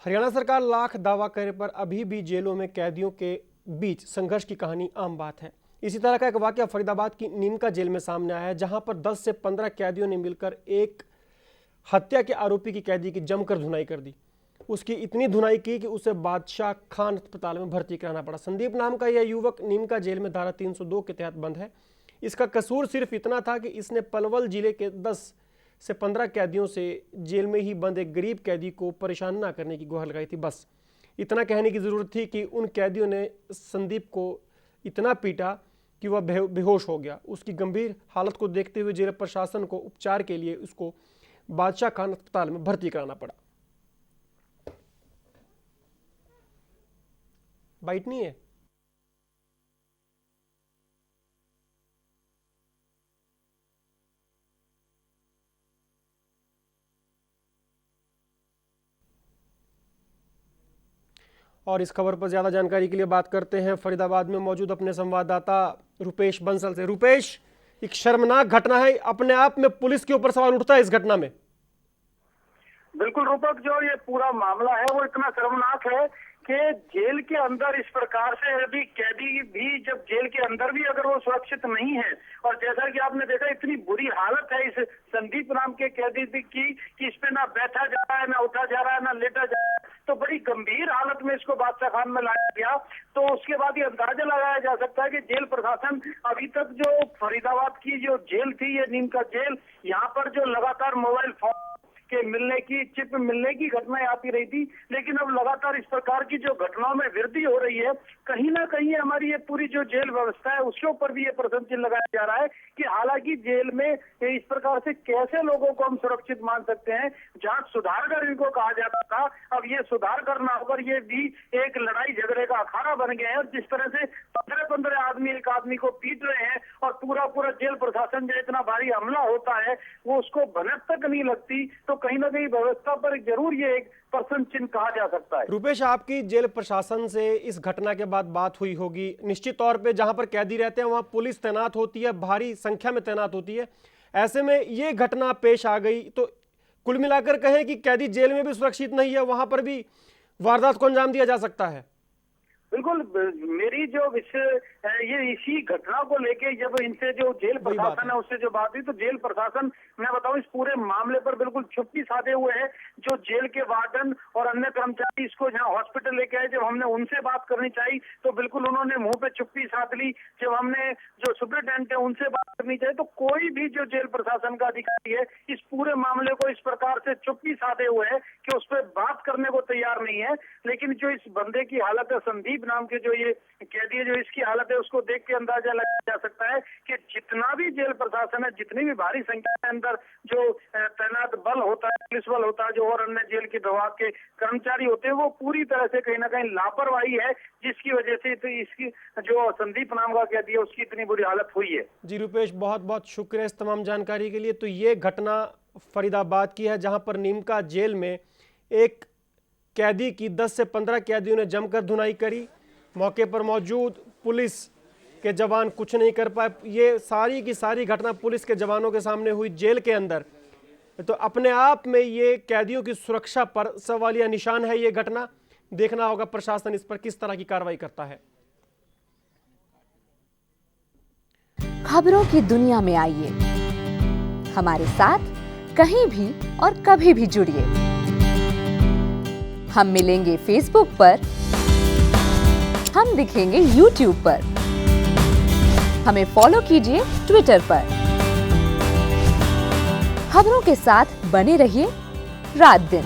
हरियाणा सरकार लाख दावा करे पर अभी भी जेलों में कैदियों के बीच संघर्ष की कहानी आम बात है। इसी तरह का एक वाकया फरीदाबाद की नीमका जेल में सामने आया है, जहां पर 10 से 15 कैदियों ने मिलकर एक हत्या के आरोपी की कैदी की जमकर धुनाई कर दी। उसकी इतनी धुनाई की कि उसे बादशाह खान अस्पताल में भर्ती कराना पड़ा। संदीप नाम का यह युवक नीमका जेल में धारा 302 के तहत बंद है। इसका कसूर सिर्फ इतना था कि इसने पलवल जिले के 10 से 15 कैदियों से जेल में ही बंद एक गरीब कैदी को परेशान ना करने की गुहार लगाई थी। बस इतना कहने की ज़रूरत थी कि उन कैदियों ने संदीप को इतना पीटा कि वह बेहोश हो गया। उसकी गंभीर हालत को देखते हुए जेल प्रशासन को उपचार के लिए उसको बादशाह खान अस्पताल में भर्ती कराना पड़ा। बाइट नहीं है। और इस खबर पर ज्यादा जानकारी के लिए बात करते हैं फरीदाबाद में मौजूद अपने संवाददाता रुपेश बंसल से। रुपेश, एक शर्मनाक घटना है, अपने आप में पुलिस के ऊपर सवाल उठता है इस घटना में। बिल्कुल रूपक, जो ये पूरा मामला है वो इतना शर्मनाक है कि जेल के अंदर इस प्रकार से यदि कैदी भी जब जेल के अंदर भी अगर वो सुरक्षित नहीं है, और जैसा कि आपने देखा इतनी बुरी हालत है इस संदीप नाम के कैदी की कि इस पे ना बैठा जा रहा है, ना उठा जा रहा है, ना लेटा जा रहा है, तो बड़ी गंभीर हालत में इसको बादशाह खान में लाया गया। तो उसके बाद ये अंदाजा लगाया जा सकता है कि जेल प्रशासन अभी तक जो फरीदाबाद की जो जेल थी, ये नीम का जेल, यहाँ पर जो लगातार मोबाइल फोन के मिलने की, चिप मिलने की घटनाएं आती रही थी, लेकिन अब लगातार इस प्रकार की जो घटनाओं में वृद्धि हो रही है, कहीं ना कहीं हमारी ये पूरी जो जेल व्यवस्था है उसके ऊपर भी ये प्रश्न चिन्ह लगाया जा रहा है कि हालांकि जेल में इस प्रकार से कैसे लोगों को हम सुरक्षित मान सकते हैं। जहां सुधार कर इनको कहा जाता था, अब ये सुधार करना होकर ये भी एक लड़ाई झगड़े का अखाड़ा बन गया है। और जिस तरह से 15-15 आदमी एक आदमी को पीट रहे हैं और पूरा जेल प्रशासन जो इतना भारी हमला होता है वो उसको भनक तक नहीं लगती, तो कहीं ना कहीं व्यवस्था पर जरूर ये एक प्रश्न चिन्ह कहा जा सकता है। रुपेश, आपकी जेल प्रशासन से इस घटना के बाद बात हुई होगी। निश्चित तौर पे जहां पर कैदी रहते हैं वहां पुलिस तैनात होती है, भारी संख्या में तैनात होती है। ऐसे में ये घटना पेश आ गई तो कुल मिलाकर कहें कि कैदी जेल में भी सुरक्षित नहीं है, वहां पर भी वारदात को अंजाम दिया जा सकता है। बिल्कुल, मेरी जो ये इसी घटना को लेके जब इनसे जो जेल प्रशासन है उससे जो बात हुई, तो जेल प्रशासन, मैं बताऊं, इस पूरे मामले पर बिल्कुल चुप्पी साधे हुए है। जो जेल के वार्डन और अन्य कर्मचारी इसको जहां हॉस्पिटल लेके आए, जब हमने उनसे बात करनी चाहिए तो बिल्कुल उन्होंने मुंह पे चुप्पी साध ली। जब हमने जो सुपरिटेंडेंट है उनसे बात करनी चाहिए तो कोई भी जो जेल प्रशासन का अधिकारी है इस पूरे मामले को इस प्रकार से चुप्पी साधे हुए है कि उस पर बात करने को तैयार नहीं है। लेकिन जो इस बंदे की हालत है, संदीप नाम के जो ये कैदी है, जो इसकी हालत है, उसको देख के अंदाजा लगाया जा सकता है कि जितना भी जेल प्रशासन है, जितनी भी भारी संख्या के अंदर जो तैनात बल होता है, पुलिस बल होता है, जो और अन्य जेल के विभाग के कर्मचारी होते हैं, वो पूरी तरह से कहीं ना कहीं लापरवाही है, जिसकी वजह से तो इसकी जो संदीप नाम का कैदी है उसकी इतनी बुरी हालत हुई है। जी रुपेश, बहुत बहुत शुक्रिया इस तमाम जानकारी के लिए। तो ये घटना फरीदाबाद की है, जहां पर नीमका जेल में एक कैदी की 10 से 15 कैदियों ने जमकर धुनाई करी। मौके पर मौजूद पुलिस के जवान कुछ नहीं कर पाए। ये सारी की सारी घटना पुलिस के जवानों के सामने हुई जेल के अंदर। तो अपने आप में ये कैदियों की सुरक्षा पर सवालिया निशान है। ये घटना देखना होगा प्रशासन इस पर किस तरह की कार्रवाई करता है। खबरों की दुनिया में आइए, हमारे साथ कहीं भी और कभी भी जुड़िए। हम मिलेंगे फेसबुक पर, हम दिखेंगे यूट्यूब पर, हमें फॉलो कीजिए ट्विटर पर। खबरों के साथ बने रहिए रात दिन।